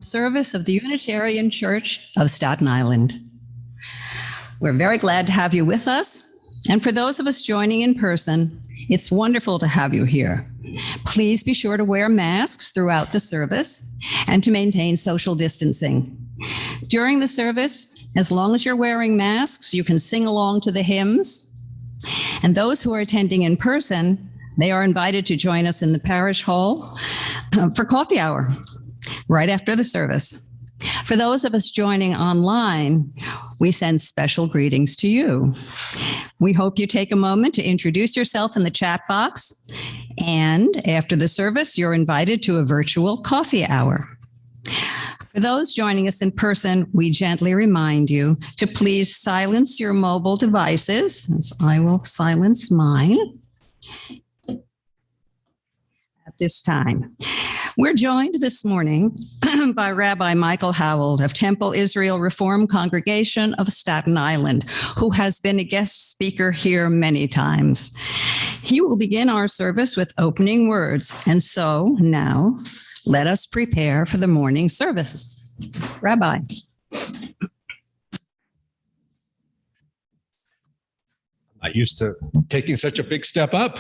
Service of the Unitarian Church of Staten Island. We're very glad to have you with us. And for those of us joining in person, it's wonderful to have you here. Please be sure to wear masks throughout the service and to maintain social distancing. During the service, as long as you're wearing masks, you can sing along to the hymns. And those who are attending in person, they are invited to join us in the parish hall for coffee hour right after the service. For those of us joining online, we send special greetings to you. We hope you take a moment to introduce yourself in the chat box. And after the service, you're invited to a virtual coffee hour. For those joining us in person, we gently remind you to please silence your mobile devices, as I will silence mine at this time. We're joined this morning by Rabbi Michael Howald of Temple Israel Reform Congregation of Staten Island, who has been a guest speaker here many times. He will begin our service with opening words. And so now let us prepare for the morning service. Rabbi. Not used to taking such a big step up.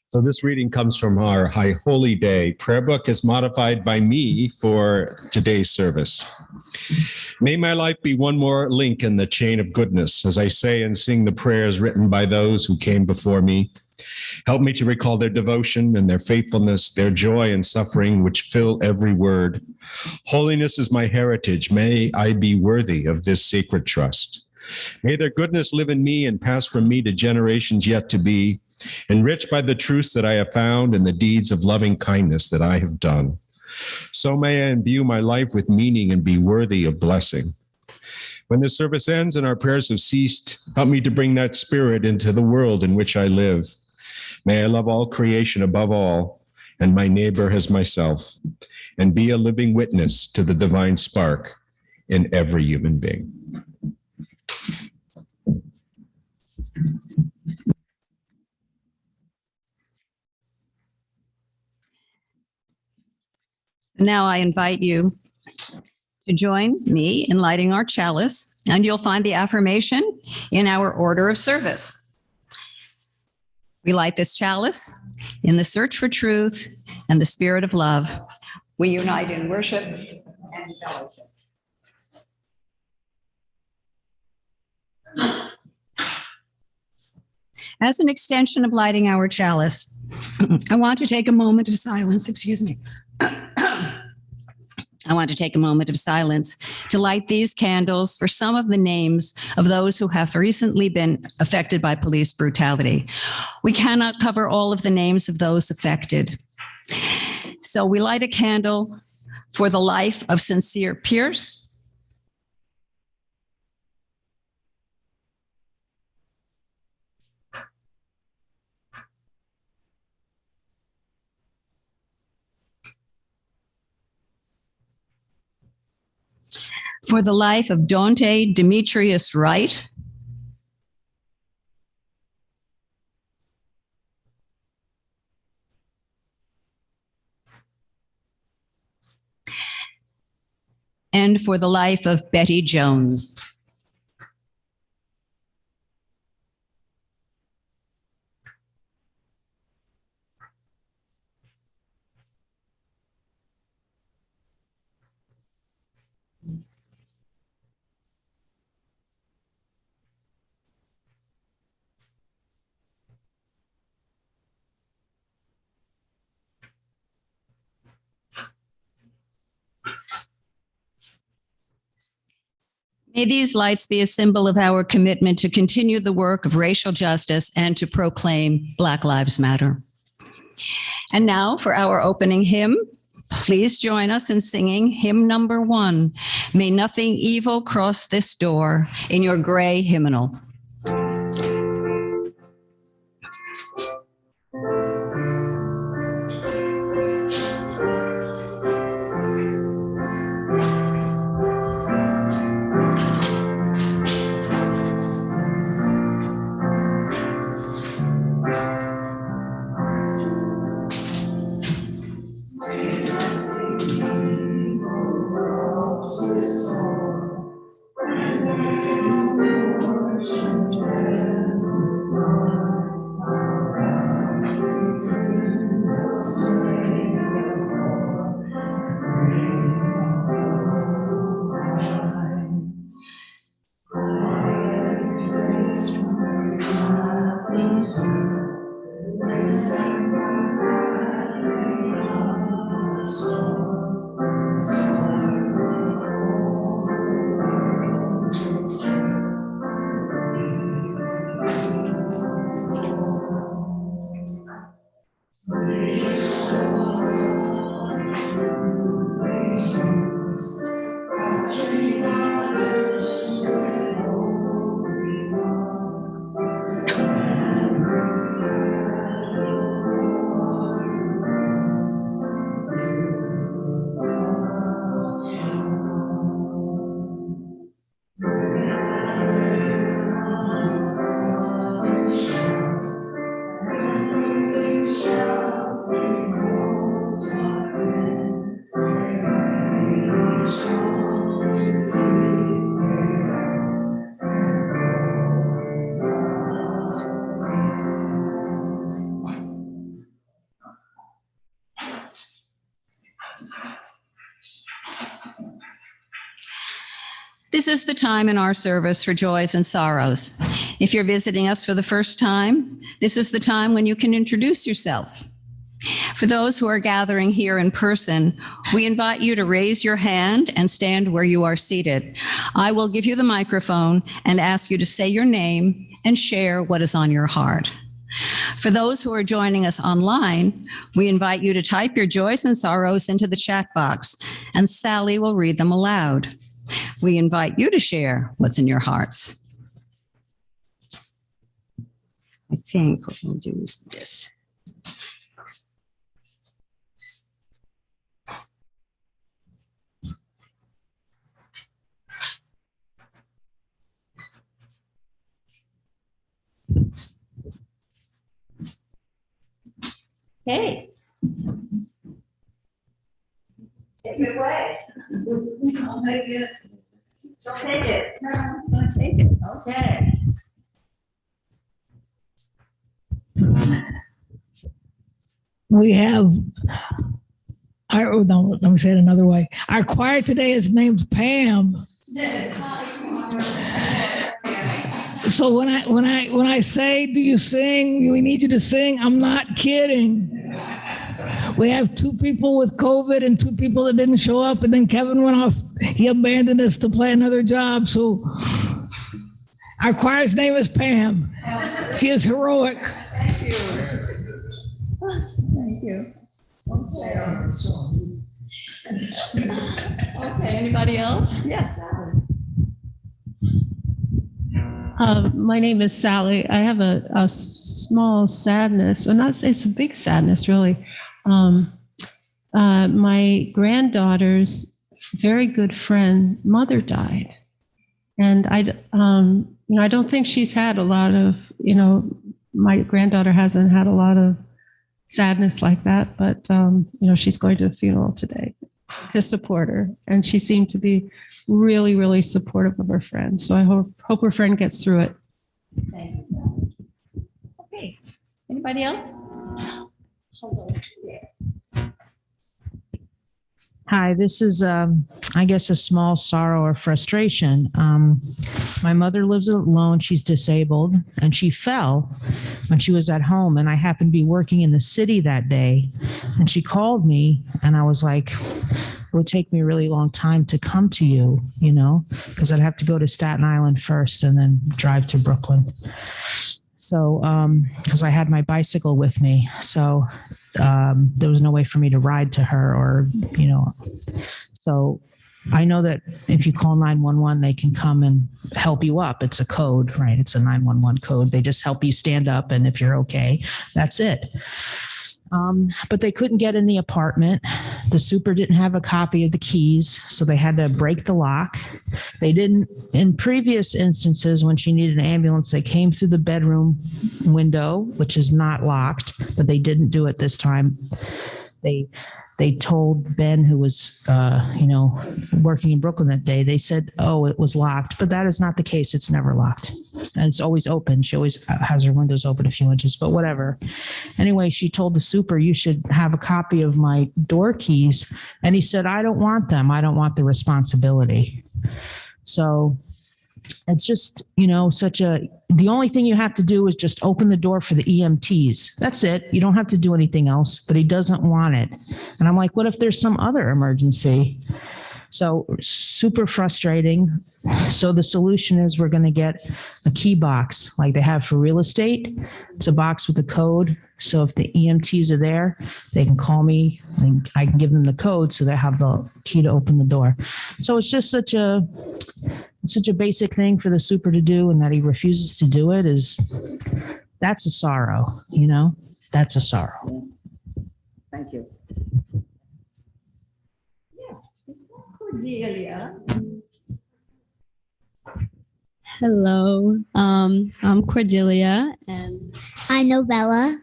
So this reading comes from our High Holy Day prayer book, as modified by me for today's service. May my life be one more link in the chain of goodness as I say and sing the prayers written by those who came before me. Help me to recall their devotion and their faithfulness, their joy and suffering, which fill every word. Holiness is my heritage. May I be worthy of this sacred trust. May their goodness live in me and pass from me to generations yet to be, enriched by the truths that I have found and the deeds of loving kindness that I have done. So may I imbue my life with meaning and be worthy of blessing. When the service ends and our prayers have ceased, help me to bring that spirit into the world in which I live. May I love all creation above all, and my neighbor as myself, and be a living witness to the divine spark in every human being. Now I invite you to join me in lighting our chalice, and you'll find the affirmation in our order of service. We light this chalice in the search for truth and the spirit of love. We unite in worship and fellowship. As an extension of lighting our chalice, I want to take a moment of silence, I want to take a moment of silence to light these candles for some of the names of those who have recently been affected by police brutality. We cannot cover all of the names of those affected. So we light a candle for the life of Sincere Pierce, for the life of Dante Demetrius Wright, and for the life of Betty Jones. May these lights be a symbol of our commitment to continue the work of racial justice and to proclaim Black Lives Matter. And now for our opening hymn, please join us in singing hymn number 1, May Nothing Evil Cross This Door, in your gray hymnal. This is the time in our service for joys and sorrows. If you're visiting us for the first time, this is the time when you can introduce yourself. For those who are gathering here in person, we invite you to raise your hand and stand where you are seated. I will give you the microphone and ask you to say your name and share what is on your heart. For those who are joining us online, we invite you to type your joys and sorrows into the chat box, and Sally will read them aloud. We invite you to share what's in your hearts. I think what we'll do is this. Hey. Take it away. I'll take it. Don't take it. No, I'm going to take it. Okay. We have no, let me say it another way. Our choir today is named Pam. So when I say, do you sing? We need you to sing. I'm not kidding. We have 2 people with COVID and 2 people that didn't show up, and then Kevin went off. He abandoned us to play another job. So our choir's name is Pam. She is heroic. Thank you. Thank you. Okay, anybody else? Yes. My name is Sally. I have a small sadness, and it's a big sadness, really. My granddaughter's very good friend mother died, and I don't think she's had a lot of, my granddaughter hasn't had a lot of sadness like that, but she's going to the funeral today to support her, and she seemed to be really, really supportive of her friend. So I hope her friend gets through it. Thank you. Okay. Anybody else? Hi, this is, I guess, a small sorrow or frustration. My mother lives alone. She's disabled, and she fell when she was at home. And I happened to be working in the city that day. And she called me, and I was like, it would take me a really long time to come to you, because I'd have to go to Staten Island first and then drive to Brooklyn. So, because I had my bicycle with me. So there was no way for me to ride to her or, so I know that if you call 911, they can come and help you up. It's a code, right? It's a 911 code. They just help you stand up. And if you're okay, that's it. But they couldn't get in the apartment. The super didn't have a copy of the keys, so they had to break the lock. They didn't, in previous instances, when she needed an ambulance, they came through the bedroom window, which is not locked, but they didn't do it this time. They told Ben, who was, working in Brooklyn that day, they said, oh, it was locked, but that is not the case. It's never locked. And it's always open. She always has her windows open a few inches, but whatever. Anyway, she told the super, you should have a copy of my door keys. And he said, I don't want them. I don't want the responsibility. So it's just, the only thing you have to do is just open the door for the EMTs. That's it. You don't have to do anything else, but he doesn't want it. And I'm like, what if there's some other emergency? So super frustrating. So the solution is we're going to get a key box like they have for real estate. It's a box with a code. So if the EMTs are there, they can call me and I can give them the code so they have the key to open the door. So it's just such a basic thing for the super to do, and that he refuses to do it that's a sorrow, that's a sorrow. Thank you. Cordelia. Hello, I'm Cordelia, and Hi, Novella.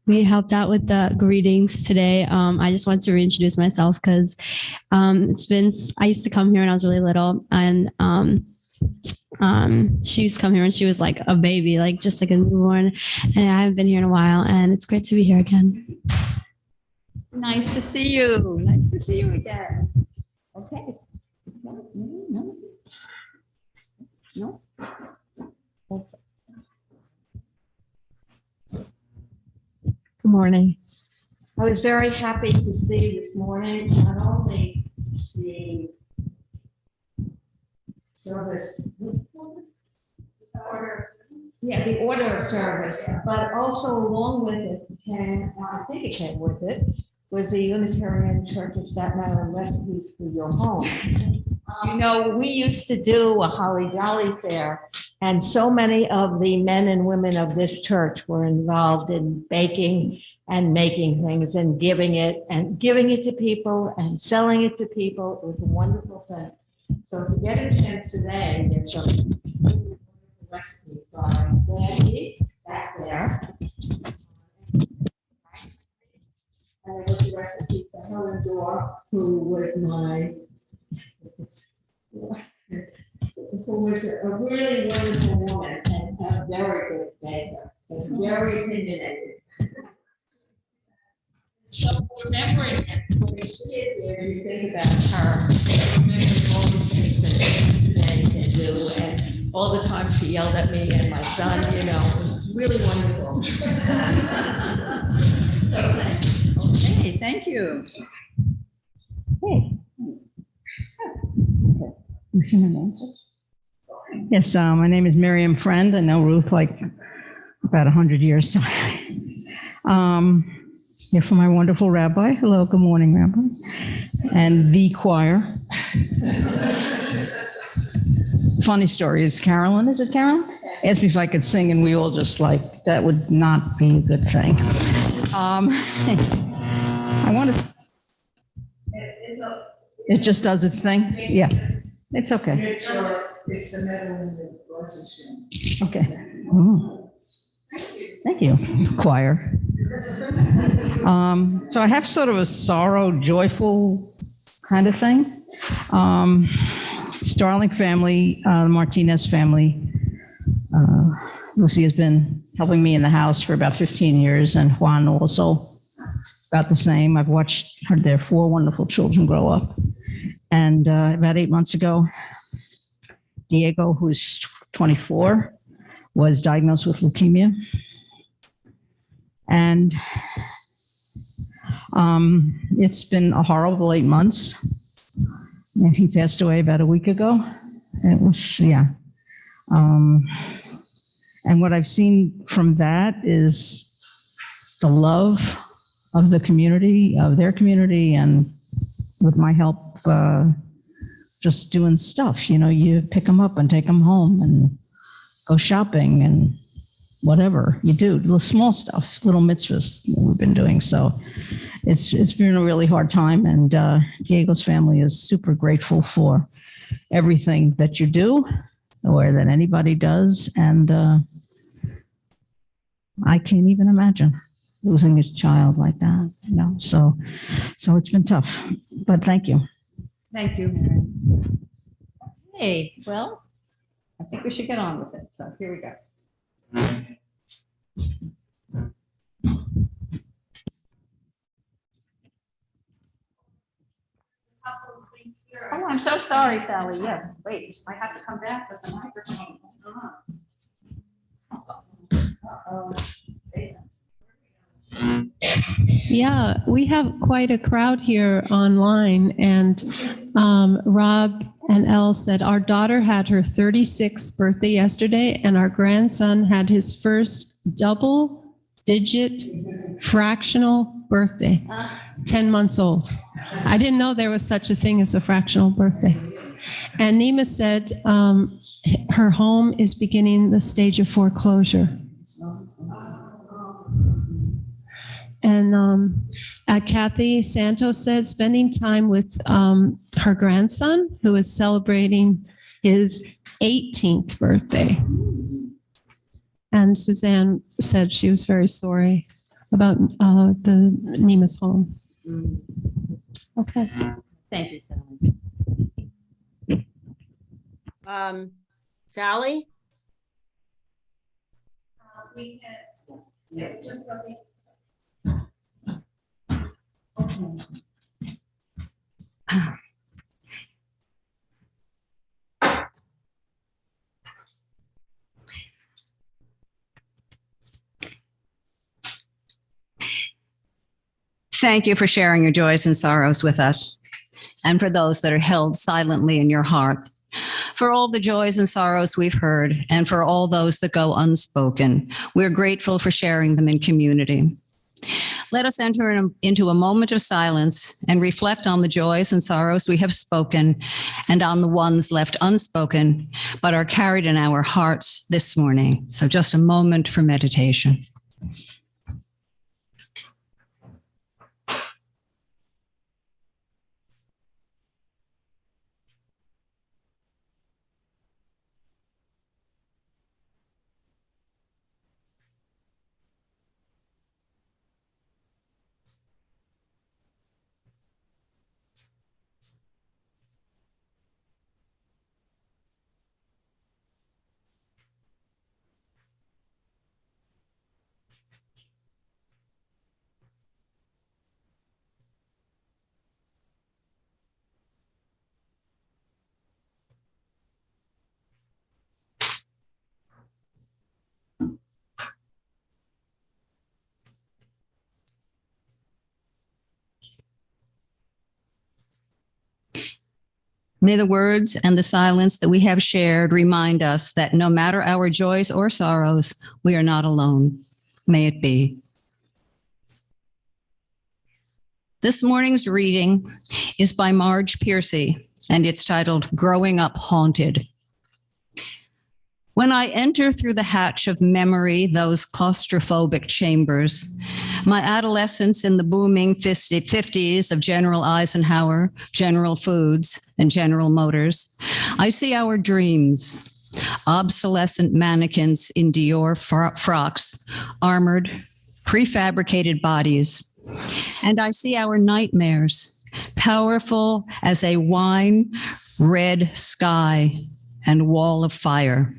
we helped out with the greetings today. I just wanted to reintroduce myself because I used to come here when I was really little, and she used to come here when she was like a baby, like just like a newborn, and I haven't been here in a while, and it's great to be here again. Nice to see you. Nice to see you again. Okay. No? Good morning. I was very happy to see this morning not only the service, the order of service, but also along with it came, I think it came with it, was the Unitarian Church of Staten Island Recipes for Your Home. You know, we used to do a Holly Jolly Fair, and so many of the men and women of this church were involved in baking and making things and giving it to people and selling it to people. It was a wonderful thing. So if you get a chance today, there's a recipe by Randy back there. And it was a recipe for Helen Dorr, who was a really wonderful woman and a very good baker, and very opinionated. So remembering it, when you see it there, you think about her, remembering all the things that she used to make and do, and all the time she yelled at me and my son, you know, it was really wonderful. Okay, thank you. Yes, my name is Miriam Friend. I know Ruth like about 100 years. So, here for my wonderful rabbi. Hello, good morning, Rabbi. And the choir. Funny story is Carolyn, is it Carolyn? Asked me if I could sing, and we all just like, that would not be a good thing. I want to. It just does its thing? Yeah, it's okay. It's the medal in the license. Okay. Oh. Thank you, choir. So I have sort of a sorrow, joyful kind of thing. Starling family, the Martinez family. Lucy has been helping me in the house for about 15 years, and Juan also about the same. I've watched their 4 wonderful children grow up. And about 8 months ago, Diego, who's 24, was diagnosed with leukemia. And it's been a horrible 8 months. And he passed away about a week ago. It was, yeah. And what I've seen from that is the love of the community, of their community, and with my help, just doing stuff. You know, you pick them up and take them home and go shopping and whatever you do, little small stuff, little mitzvahs we've been doing. So it's been a really hard time, and Diego's family is super grateful for everything that you do or that anybody does. And I can't even imagine losing a child like that, you know, so it's been tough, but thank you. Thank you. Hey, well, I think we should get on with it. So here we go. Oh, I'm so sorry, Sally. Yes, wait, I have to come back with the microphone. Yeah, we have quite a crowd here online, and Rob and Elle said our daughter had her 36th birthday yesterday, and our grandson had his first double-digit fractional birthday, 10 months old. I didn't know there was such a thing as a fractional birthday. And Nima said her home is beginning the stage of foreclosure. And Kathy Santos said spending time with her grandson, who is celebrating his 18th birthday. And Suzanne said she was very sorry about the Nima's home. Okay. Thank you, Sally. Sally? We can, yeah, just let me. Thank you for sharing your joys and sorrows with us, and for those that are held silently in your heart. For all the joys and sorrows we've heard, and for all those that go unspoken, we're grateful for sharing them in community. Let us enter into a moment of silence and reflect on the joys and sorrows we have spoken and on the ones left unspoken, but are carried in our hearts this morning. So just a moment for meditation. May the words and the silence that we have shared remind us that no matter our joys or sorrows, we are not alone. May it be. This morning's reading is by Marge Piercy, and it's titled Growing Up Haunted. When I enter through the hatch of memory, those claustrophobic chambers, my adolescence in the booming 50s of General Eisenhower, General Foods, and General Motors, I see our dreams, obsolescent mannequins in Dior frocks, armored, prefabricated bodies. And I see our nightmares, powerful as a wine red sky and wall of fire.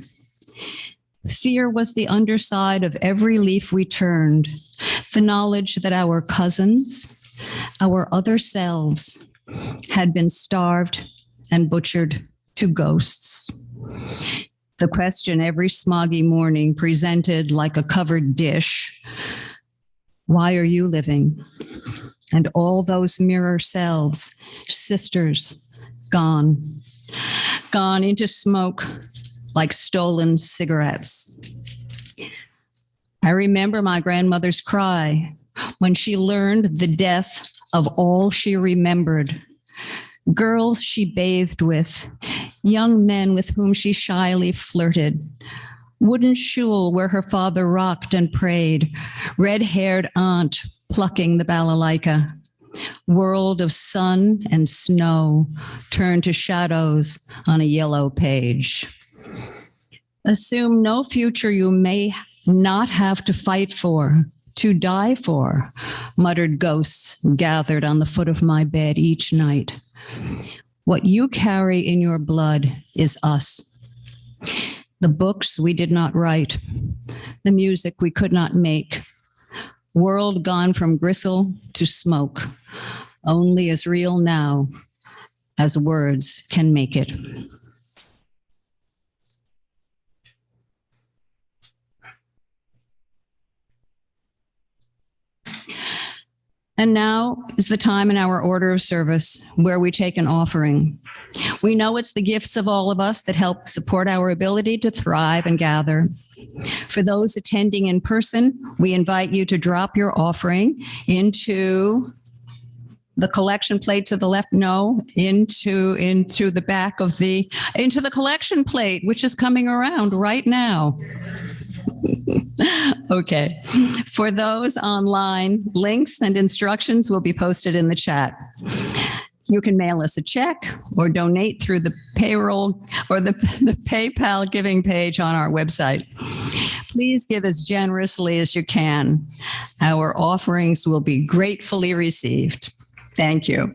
Fear was the underside of every leaf we turned, the knowledge that our cousins, our other selves, had been starved and butchered to ghosts. The question every smoggy morning presented like a covered dish, why are you living? And all those mirror selves, sisters, gone into smoke, like stolen cigarettes. I remember my grandmother's cry when she learned the death of all she remembered. Girls she bathed with, young men with whom she shyly flirted, wooden shul where her father rocked and prayed, red-haired aunt plucking the balalaika. World of sun and snow turned to shadows on a yellow page. Assume no future you may not have to fight for, to die for, muttered ghosts gathered on the foot of my bed each night. What you carry in your blood is us. The books we did not write, the music we could not make, world gone from gristle to smoke, only as real now as words can make it. And now is the time in our order of service where we take an offering. We know it's the gifts of all of us that help support our ability to thrive and gather. For those attending in person, we invite you to drop your offering into the collection plate to the left, into the back of into the collection plate, which is coming around right now. Okay. For those online, links and instructions will be posted in the chat. You can mail us a check or donate through the payroll or the PayPal giving page on our website. Please give as generously as you can. Our offerings will be gratefully received. Thank you.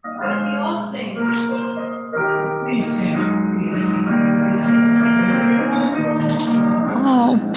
We all sing. Please sing. Oh.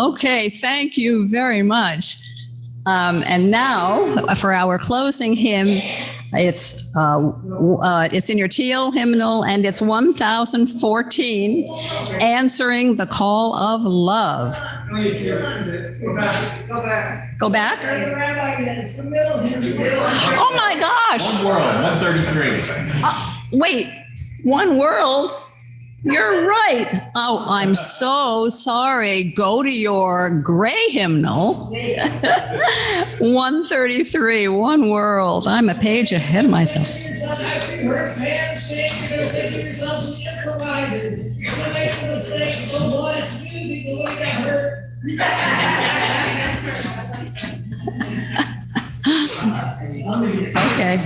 Okay, thank you very much. And now for our closing hymn, it's in your teal hymnal, and it's 1014, Answering the Call of Love. Go back. Oh my gosh. One World, 133. Wait, One World? You're right. Oh, I'm so sorry. Go to your gray hymnal. 133, One World. I'm a page ahead of myself. Okay.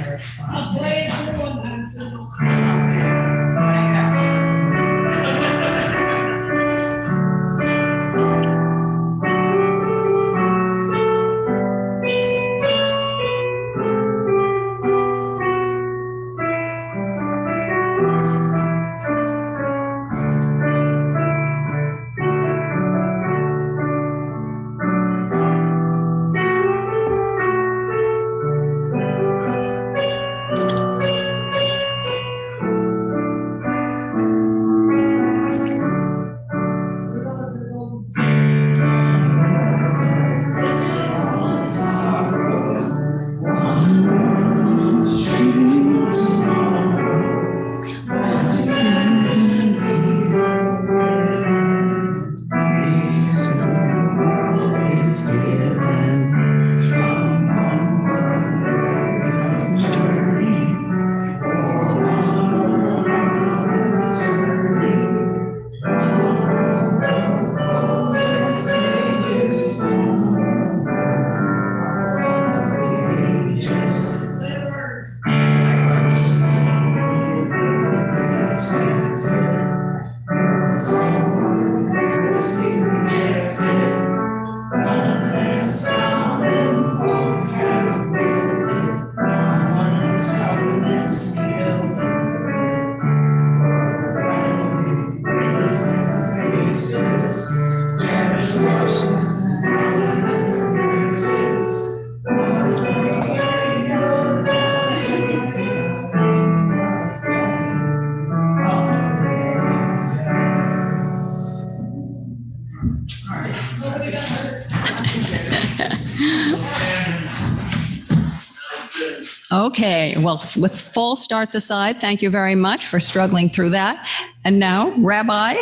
Okay, well, with false starts aside, thank you very much for struggling through that. And now, Rabbi.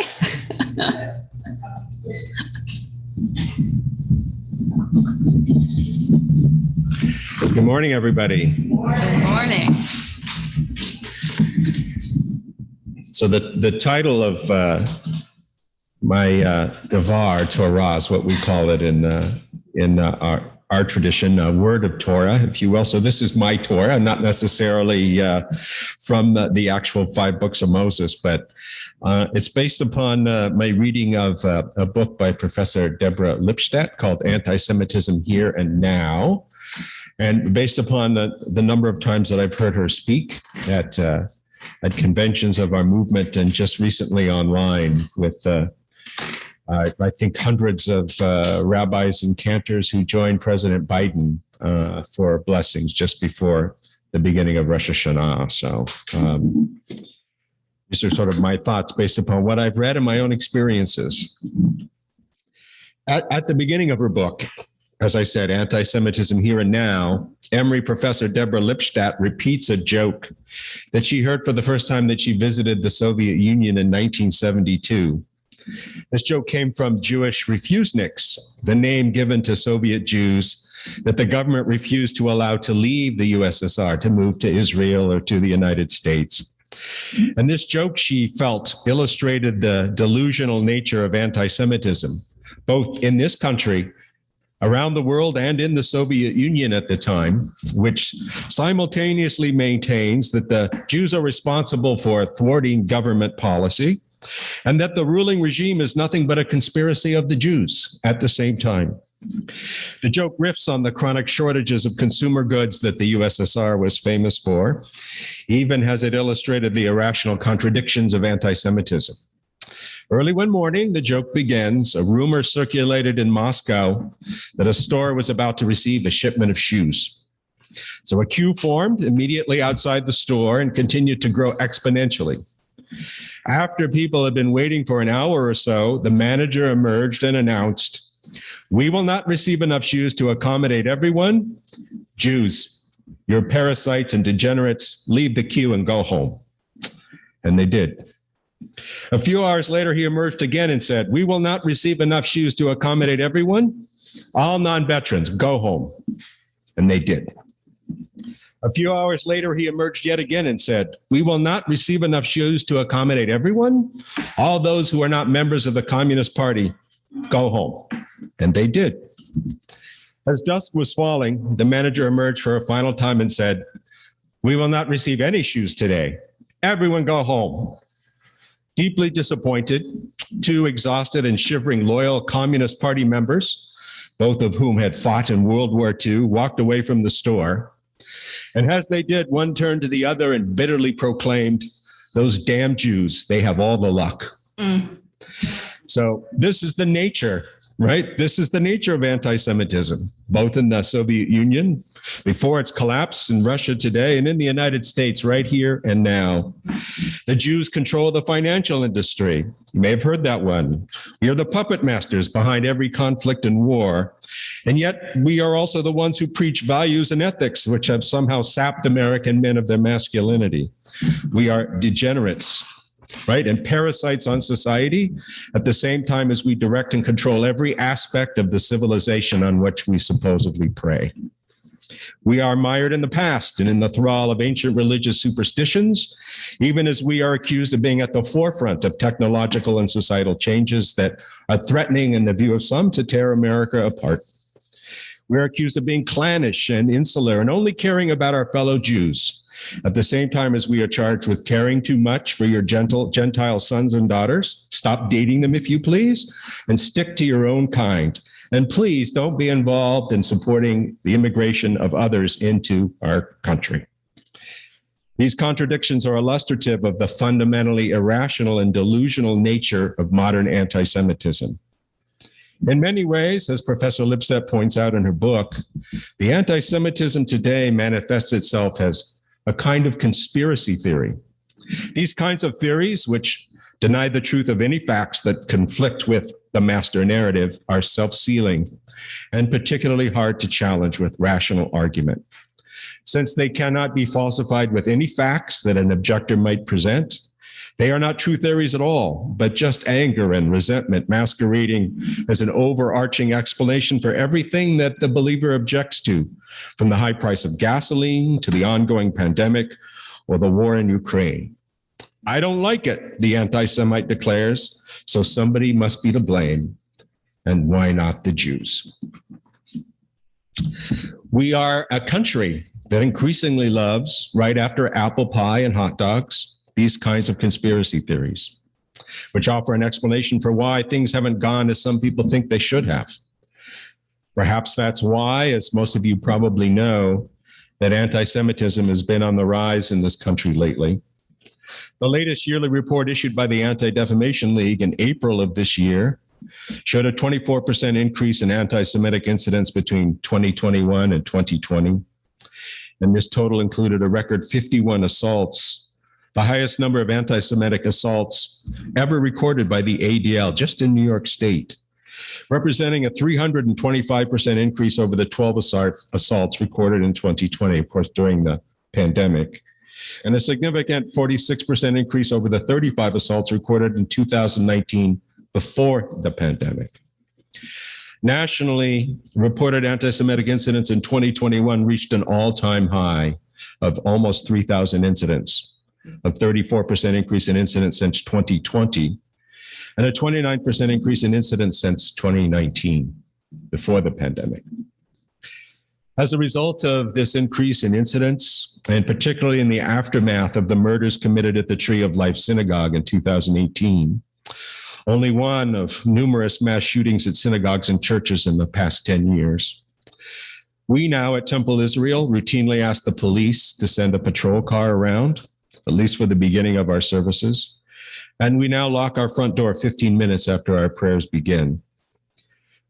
Good morning, everybody. Good morning. So the title of my Devar Torah is what we call it in our tradition, word of Torah, if you will. So this is my Torah, not necessarily from the actual 5 books of Moses, but it's based upon my reading of a book by Professor Deborah Lipstadt called Anti-Semitism Here and Now. And based upon the number of times that I've heard her speak at conventions of our movement, and just recently online with I think hundreds of rabbis and cantors who joined President Biden for blessings just before the beginning of Rosh Hashanah. So these are sort of my thoughts based upon what I've read and my own experiences. At the beginning of her book, as I said, Anti-Semitism Here and Now, Emory professor Deborah Lipstadt repeats a joke that she heard for the first time that she visited the Soviet Union in 1972. This joke came from Jewish refuseniks, the name given to Soviet Jews that the government refused to allow to leave the USSR, to move to Israel or to the United States. And this joke, she felt, illustrated the delusional nature of anti-Semitism, both in this country, around the world, and in the Soviet Union at the time, which simultaneously maintains that the Jews are responsible for thwarting government policy, and that the ruling regime is nothing but a conspiracy of the Jews at the same time. The joke riffs on the chronic shortages of consumer goods that the USSR was famous for, even as it illustrated the irrational contradictions of anti-Semitism. Early one morning, the joke begins. A rumor circulated in Moscow that a store was about to receive a shipment of shoes. So a queue formed immediately outside the store and continued to grow exponentially. After people had been waiting for an hour or so, the manager emerged and announced, "We will not receive enough shoes to accommodate everyone. Jews, you're parasites and degenerates, leave the queue and go home." And they did. A few hours later, he emerged again and said, "We will not receive enough shoes to accommodate everyone. All non-veterans, go home." And they did. A few hours later, he emerged yet again and said, "We will not receive enough shoes to accommodate everyone. All those who are not members of the Communist Party, go home." And they did. As dusk was falling, the manager emerged for a final time and said, "We will not receive any shoes today. Everyone go home." Deeply disappointed, two exhausted and shivering loyal Communist Party members, both of whom had fought in World War II, walked away from the store. And as they did, one turned to the other and bitterly proclaimed, "Those damn Jews, they have all the luck." So this is the nature, right? This is the nature of anti-Semitism, both in the Soviet Union, before its collapse, in Russia today, and in the United States right here and now. The Jews control the financial industry. You may have heard that one. We are the puppet masters behind every conflict and war. And yet we are also the ones who preach values and ethics, which have somehow sapped American men of their masculinity. We are degenerates, right? And parasites on society at the same time as we direct and control every aspect of the civilization on which we supposedly prey. We are mired in the past and in the thrall of ancient religious superstitions, even as we are accused of being at the forefront of technological and societal changes that are threatening, in the view of some, to tear America apart. We are accused of being clannish and insular and only caring about our fellow Jews, at the same time as we are charged with caring too much for your Gentile sons and daughters. Stop dating them, if you please, and stick to your own kind. And please don't be involved in supporting the immigration of others into our country. These contradictions are illustrative of the fundamentally irrational and delusional nature of modern anti-Semitism. In many ways, as Professor Lipstadt points out in her book, the anti-Semitism today manifests itself as a kind of conspiracy theory. These kinds of theories, which deny the truth of any facts that conflict with the master narrative, are self-sealing and particularly hard to challenge with rational argument. Since they cannot be falsified with any facts that an objector might present, they are not true theories at all, but just anger and resentment masquerading as an overarching explanation for everything that the believer objects to, from the high price of gasoline to the ongoing pandemic or the war in Ukraine. "I don't like it," the anti-Semite declares, "so somebody must be to blame. And why not the Jews?" We are a country that increasingly loves, right after apple pie and hot dogs, these kinds of conspiracy theories, which offer an explanation for why things haven't gone as some people think they should have. Perhaps that's why, as most of you probably know, that anti-Semitism has been on the rise in this country lately. The latest yearly report issued by the Anti-Defamation League in April of this year showed a 24% increase in anti-Semitic incidents between 2021 and 2020. And this total included a record 51 assaults, the highest number of anti-Semitic assaults ever recorded by the ADL just in New York State, representing a 325% increase over the 12 assaults recorded in 2020, of course, during the pandemic, and a significant 46% increase over the 35 assaults recorded in 2019 before the pandemic. Nationally, reported anti-Semitic incidents in 2021 reached an all-time high of almost 3,000 incidents, a 34% increase in incidents since 2020, and a 29% increase in incidents since 2019, before the pandemic. As a result of this increase in incidents, and particularly in the aftermath of the murders committed at the Tree of Life Synagogue in 2018, only one of numerous mass shootings at synagogues and churches in the past 10 years, we now at Temple Israel routinely ask the police to send a patrol car around, at least for the beginning of our services, And we now lock our front door 15 minutes after our prayers begin.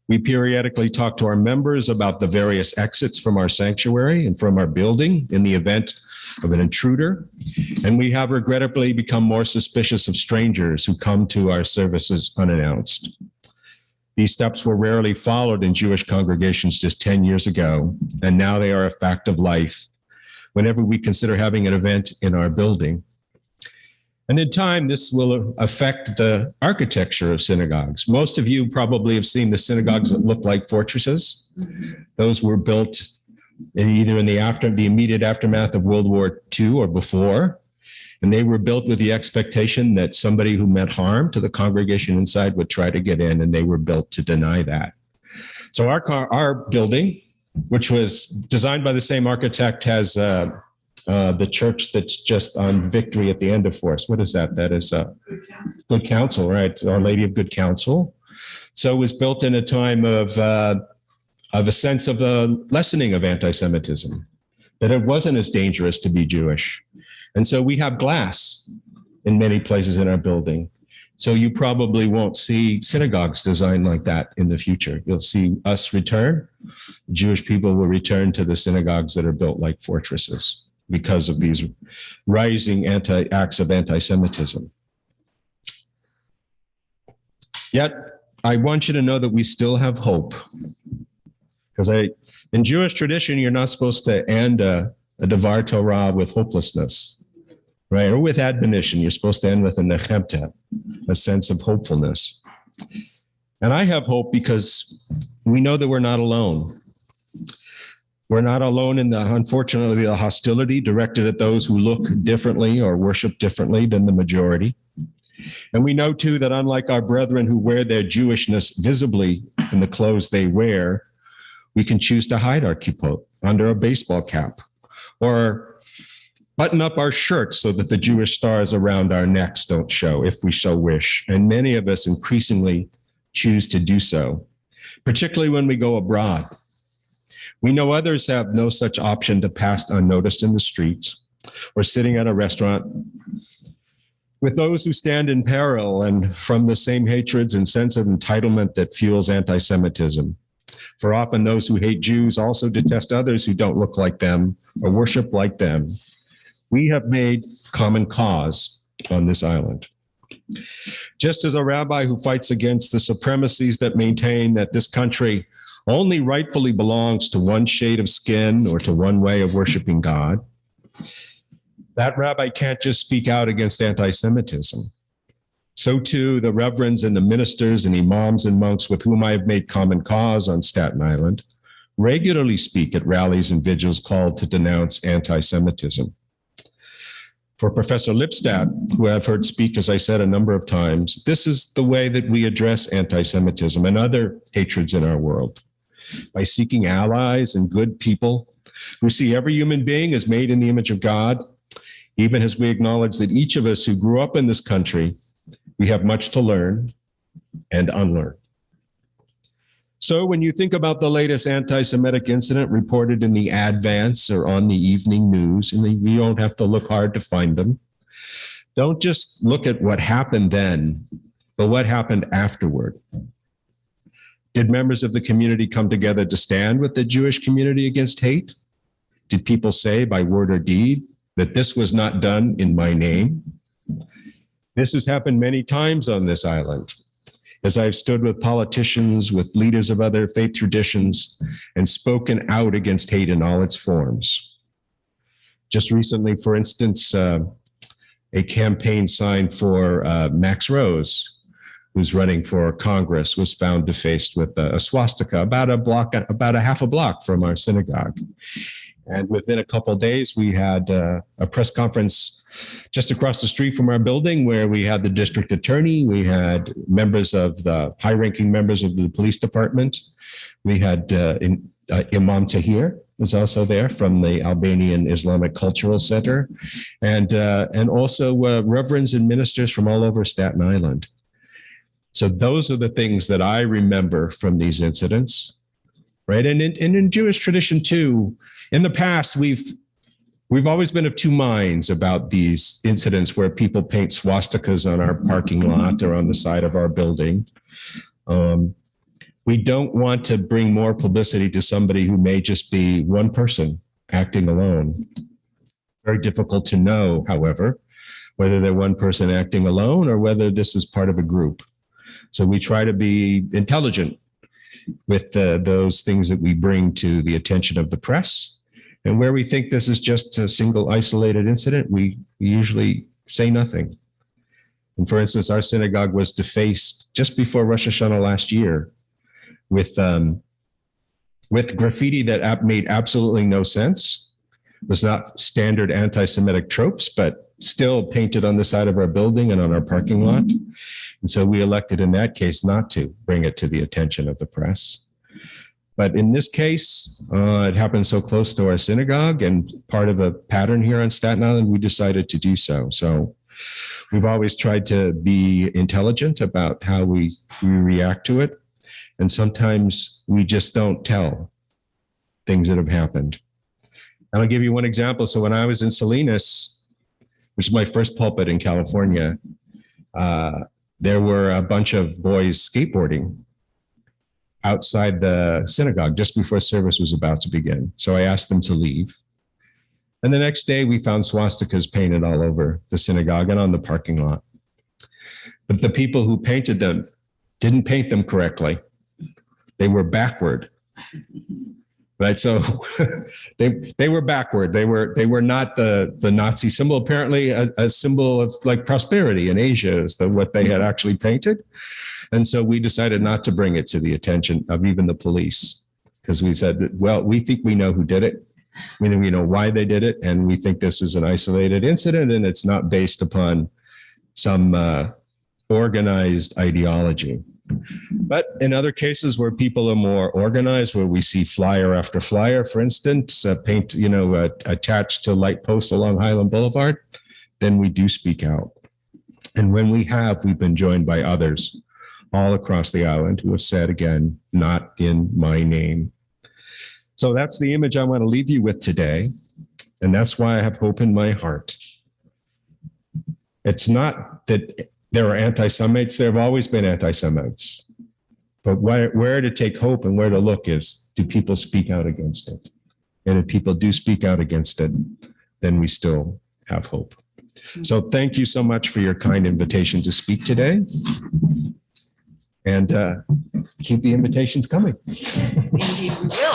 We periodically talk to our members about the various exits from our sanctuary and from our building in the event of an intruder. And we have regrettably become more suspicious of strangers who come to our services unannounced. These steps were rarely followed in Jewish congregations just 10 years ago, and now they are a fact of life whenever we consider having an event in our building. And in time, this will affect the architecture of synagogues. Most of you probably have seen the synagogues that look like fortresses. Those were built either in the immediate aftermath of World War II or before. And they were built with the expectation that somebody who meant harm to the congregation inside would try to get in, and they were built to deny that. So our building, which was designed by the same architect as the church that's just on Victory at the end of Forest. What is that? That is Good Counsel, right? Our Lady of Good Counsel. So it was built in a time of a sense of a lessening of anti-Semitism, that it wasn't as dangerous to be Jewish. And so we have glass in many places in our building. So you probably won't see synagogues designed like that in the future. You'll see us return. Jewish people will return to the synagogues that are built like fortresses because of these rising acts of anti-Semitism. Yet, I want you to know that we still have hope. Because in Jewish tradition, you're not supposed to end a Devar Torah with hopelessness, right? Or with admonition. You're supposed to end with a nechemta, a sense of hopefulness. And I have hope because we know that we're not alone. We're not alone in unfortunately, the hostility directed at those who look differently or worship differently than the majority. And we know, too, that unlike our brethren who wear their Jewishness visibly in the clothes they wear, we can choose to hide our kippot under a baseball cap or button up our shirts so that the Jewish stars around our necks don't show, if we so wish. And many of us increasingly choose to do so, particularly when we go abroad. We know others have no such option to pass unnoticed in the streets or sitting at a restaurant with those who stand in peril and from the same hatreds and sense of entitlement that fuels anti-Semitism. For often those who hate Jews also detest others who don't look like them or worship like them. We have made common cause on this island. Just as a rabbi who fights against the supremacies that maintain that this country only rightfully belongs to one shade of skin or to one way of worshiping God, that rabbi can't just speak out against anti-Semitism. So too, the reverends and the ministers and imams and monks with whom I have made common cause on Staten Island regularly speak at rallies and vigils called to denounce anti-Semitism. For Professor Lipstadt, who I've heard speak, as I said, a number of times, this is the way that we address anti-Semitism and other hatreds in our world, by seeking allies and good people who see every human being as made in the image of God, even as we acknowledge that each of us who grew up in this country, we have much to learn and unlearn. So when you think about the latest anti-Semitic incident reported in the Advance or on the evening news, and you don't have to look hard to find them, don't just look at what happened then, but what happened afterward. Did members of the community come together to stand with the Jewish community against hate? Did people say by word or deed that this was not done in my name? This has happened many times on this island, as I've stood with politicians, with leaders of other faith traditions, and spoken out against hate in all its forms. Just recently, for instance, a campaign sign for Max Rose, who's running for Congress, was found defaced with a swastika about a half a block from our synagogue. And within a couple of days, we had a press conference just across the street from our building where we had the district attorney, we had members of the high-ranking members of the police department. We had Imam Tahir was also there from the Albanian Islamic Cultural Center, and also reverends and ministers from all over Staten Island. So those are the things that I remember from these incidents, right? And in Jewish tradition too, in the past, we've We've always been of two minds about these incidents where people paint swastikas on our parking lot or on the side of our building. We don't want to bring more publicity to somebody who may just be one person acting alone. Very difficult to know, however, whether they're one person acting alone or whether this is part of a group. So we try to be intelligent with those things that we bring to the attention of the press. And where we think this is just a single isolated incident, we usually say nothing. And for instance, our synagogue was defaced just before Rosh Hashanah last year with graffiti that made absolutely no sense. It was not standard anti-Semitic tropes, but still painted on the side of our building and on our parking lot. And so we elected in that case not to bring it to the attention of the press. But in this case, it happened so close to our synagogue and part of a pattern here on Staten Island, we decided to do so. So we've always tried to be intelligent about how we react to it. And sometimes we just don't tell things that have happened. And I'll give you one example. So when I was in Salinas, which is my first pulpit in California, there were a bunch of boys skateboarding outside the synagogue just before service was about to begin. So I asked them to leave. And the next day we found swastikas painted all over the synagogue and on the parking lot. But the people who painted them didn't paint them correctly. They were backward. Right, so they were backward. They were not the Nazi symbol. Apparently, a symbol of like prosperity in Asia is what they had actually painted, and so we decided not to bring it to the attention of even the police because we said, well, we think we know who did it, we think we know why they did it, and we think this is an isolated incident and it's not based upon some organized ideology. But in other cases where people are more organized, where we see flyer after flyer, for instance, paint, attached to light posts along Highland Boulevard, then we do speak out. And when we have, we've been joined by others all across the island who have said, again, not in my name. So that's the image I want to leave you with today. And that's why I have hope in my heart. It's not that there are anti-Semites. There have always been anti-Semites. But where to take hope and where to look is, do people speak out against it? And if people do speak out against it, then we still have hope. So thank you so much for your kind invitation to speak today. And keep the invitations coming. Indeed, we will.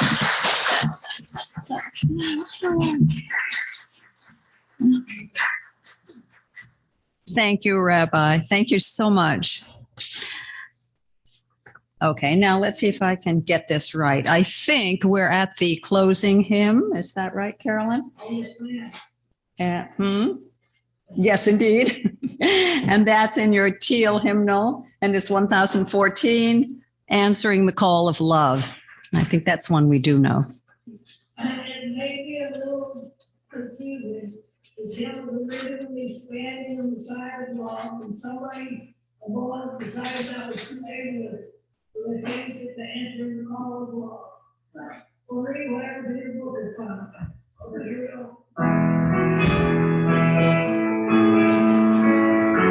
Thank you, Rabbi. Thank you so much. Okay, now let's see if I can get this right. I think we're at the closing hymn. Is that right, Carolyn? Yes, indeed. And that's in your teal hymnal, and it's 1014, Answering the Call of Love. I think that's one we do know. It may be a little confusing. Is him originally standing on the sidewalk and somebody above decided that was too dangerous. So they changed it to Answering the Call of Love. Or read whatever your book is from. Okay, here we go.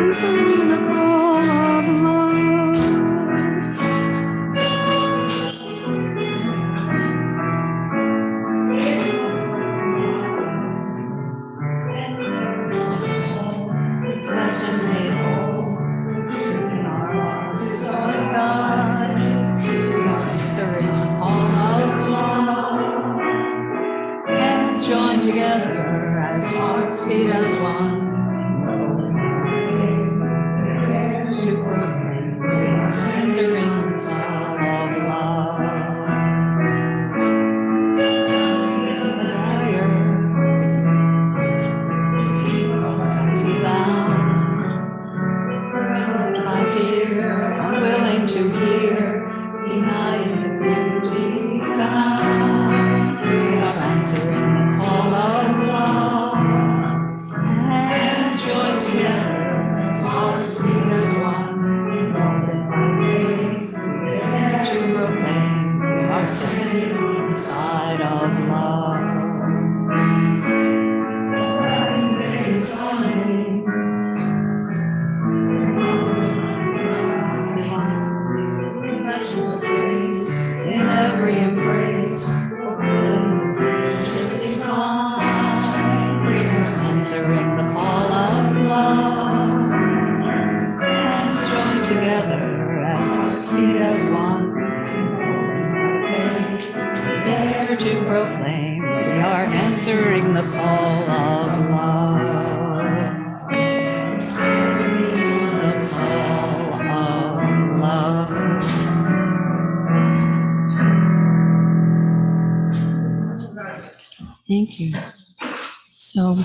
Answering the call of love. Blessed and made whole in our hearts, our God, we are answering the call of love. Hands joined together as hearts beat as one. To proclaim, we are answering the call of love. Unwilling to hear, denying the beauty found. We are answering the call of love. answering the call of love. Hands joined together as sweet as one. Dare to proclaim we are answering the call of love. The call of love. Thank you. So,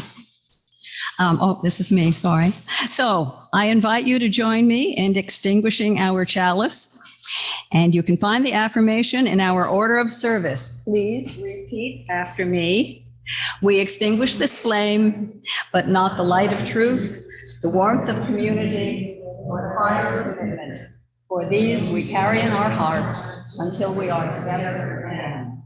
this is me, sorry. So I invite you to join me in extinguishing our chalice. And you can find the affirmation in our order of service. Please repeat after me. We extinguish this flame, but not the light of truth, the warmth of community, or the fire of commitment. For these we carry in our hearts until we are together again.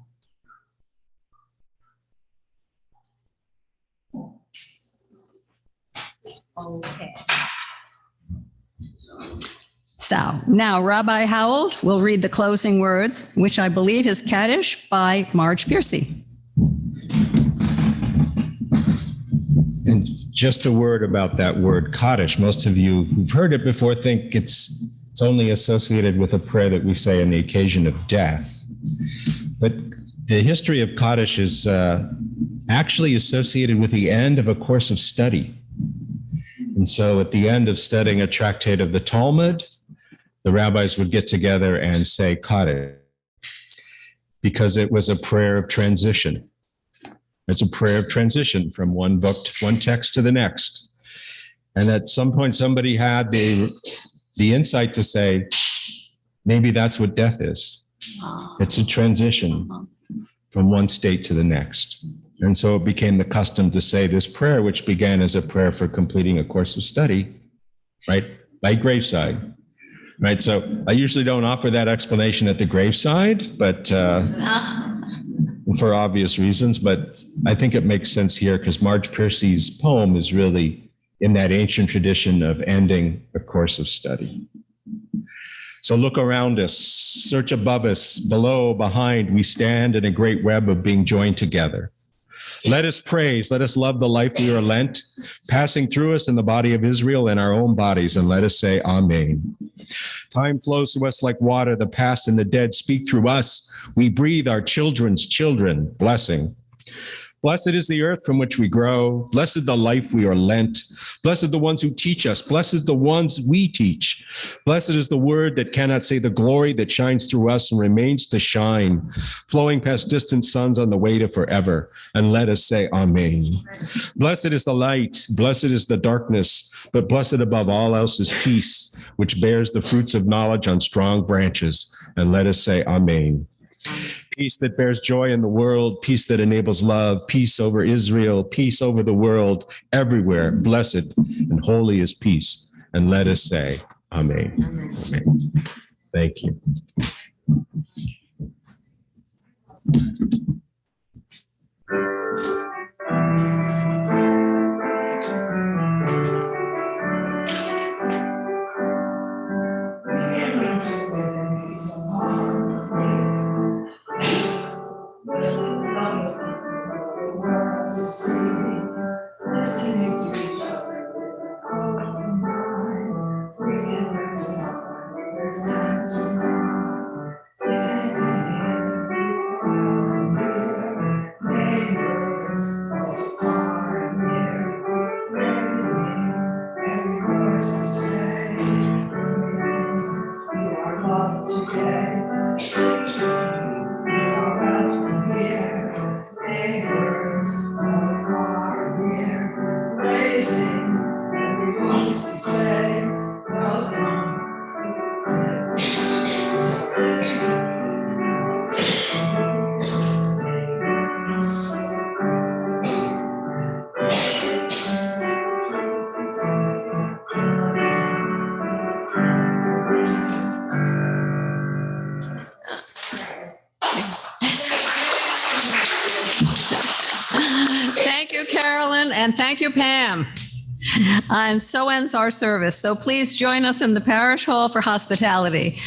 Okay. So now Rabbi Howald will read the closing words, which I believe is Kaddish by Marge Piercy. And just a word about that word Kaddish. Most of you who've heard it before think it's only associated with a prayer that we say on the occasion of death. But the history of Kaddish is actually associated with the end of a course of study. And so at the end of studying a tractate of the Talmud, the rabbis would get together and say Kaddish, because it was a prayer of transition. It's a prayer of transition from one book, one text to the next. And at some point, somebody had the insight to say, maybe that's what death is. It's a transition from one state to the next. And so it became the custom to say this prayer, which began as a prayer for completing a course of study, right, by graveside. Right, so I usually don't offer that explanation at the graveside, but for obvious reasons. But I think it makes sense here because Marge Piercy's poem is really in that ancient tradition of ending a course of study. So look around us, search above us, below, behind. We stand in a great web of being joined together. Let us praise, let us love the life we are lent, passing through us in the body of Israel and our own bodies, and let us say Amen. Time flows through us like water, the past and the dead speak through us. We breathe our children's children, blessing. Blessed is the earth from which we grow. Blessed the life we are lent. Blessed the ones who teach us. Blessed the ones we teach. Blessed is the word that cannot say the glory that shines through us and remains to shine, flowing past distant suns on the way to forever. And let us say Amen. Blessed is the light. Blessed is the darkness. But blessed above all else is peace, which bears the fruits of knowledge on strong branches. And let us say Amen. Peace that bears joy in the world, peace that enables love, peace over Israel, peace over the world, everywhere. Blessed and holy is peace. And let us say, Amen. Amen. Thank you. Thank you, Carolyn, and thank you, Pam. And so ends our service. So please join us in the parish hall for hospitality.